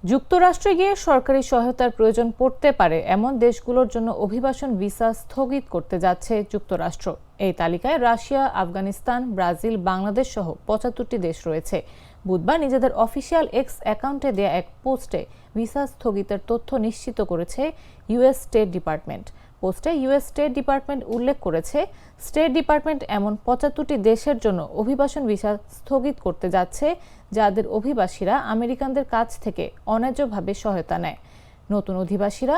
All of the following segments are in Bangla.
যুক্তরাষ্ট্রে গিয়ে সরকারি সহায়তার প্রয়োজন পড়তে পারে এমন দেশগুলোর জন্য অভিবাসন ভিসা স্থগিত করতে যাচ্ছে যুক্তরাষ্ট্র। এই তালিকায় রাশিয়া, আফগানিস্তান, ব্রাজিল, বাংলাদেশ সহ ৭৫টি দেশ রয়েছে। বুধবার নিজেদের অফিসিয়াল এক্স অ্যাকাউন্টে দেয়া এক পোস্টে ভিসা স্থগিতের তথ্য নিশ্চিত করেছে ইউএস স্টেট ডিপার্টমেন্ট। পোস্টে ইউএস স্টেট ডিপার্টমেন্ট উল্লেখ করেছে, স্টেট ডিপার্টমেন্ট এমন ৭৫টি দেশের জন্য অভিবাসন ভিসা স্থগিত করতে যাচ্ছে যাদের অভিবাসীরা আমেরিকানদের কাছ থেকে অন্যায্যভাবে সহায়তা নেয়। নতুন অধিবাসীরা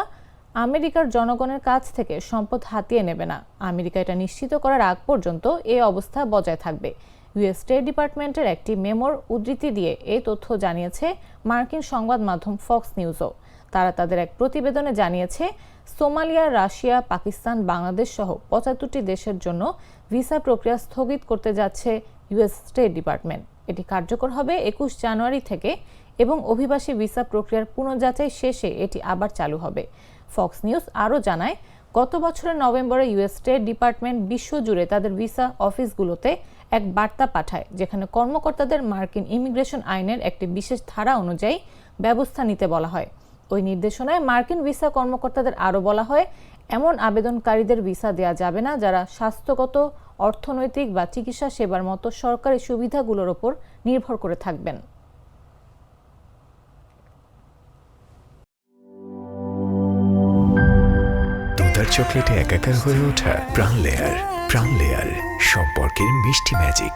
আমেরিকার জনগণের কাছ থেকে সম্পদ হাতিয়ে নেবে না। আমেরিকা এটা নিশ্চিত করার আগ পর্যন্ত এই অবস্থা বজায় থাকবে। ইউএস স্টেট ডিপার্টমেন্টের একটি মেমোর উদ্ধৃতি দিয়ে এই তথ্য জানিয়েছে মার্কিন সংবাদ মাধ্যম ফক্স নিউজও। তারা তাদের এক প্রতিবেদনে জানিয়েছে, সোমালিয়া, রাশিয়া, পাকিস্তান, বাংলাদেশ সহ ৭৫টি দেশের জন্য ভিসা প্রক্রিয়া স্থগিত করতে যাচ্ছে ইউএস স্টেট ডিপার্টমেন্ট। এটি কার্যকর হবে ২১ জানুয়ারি থেকে এবং অভিবাসী ভিসা প্রক্রিয়ার পুনর্যাচাই শেষে এটি আবার চালু হবে। ফক্স নিউজ আরও জানায়, গত বছরের নভেম্বরে ইউএস স্টেট ডিপার্টমেন্ট বিশ্বজুড়ে তাদের ভিসা অফিসগুলোতে এক বার্তা পাঠায়, যেখানে কর্মকর্তাদের মার্কিন ইমিগ্রেশন আইনের একটি বিশেষ ধারা অনুযায়ী ব্যবস্থা নিতে বলা হয়। ওই নির্দেশনায় মার্কিন ভিসা কর্মকর্তাদের আরও বলা হয়, এমন আবেদনকারীদের ভিসা দেওয়া যাবে না যারা স্বাস্থ্যগত, অর্থনৈতিক বা চিকিৎসা সেবার মতো সরকারি সুবিধাগুলোর ওপর নির্ভর করে থাকবেন। দুধার চকলেটে একাকার হয়ে ওঠা প্রাণ লেয়ার সম্পর্কের মিষ্টি ম্যাজিক।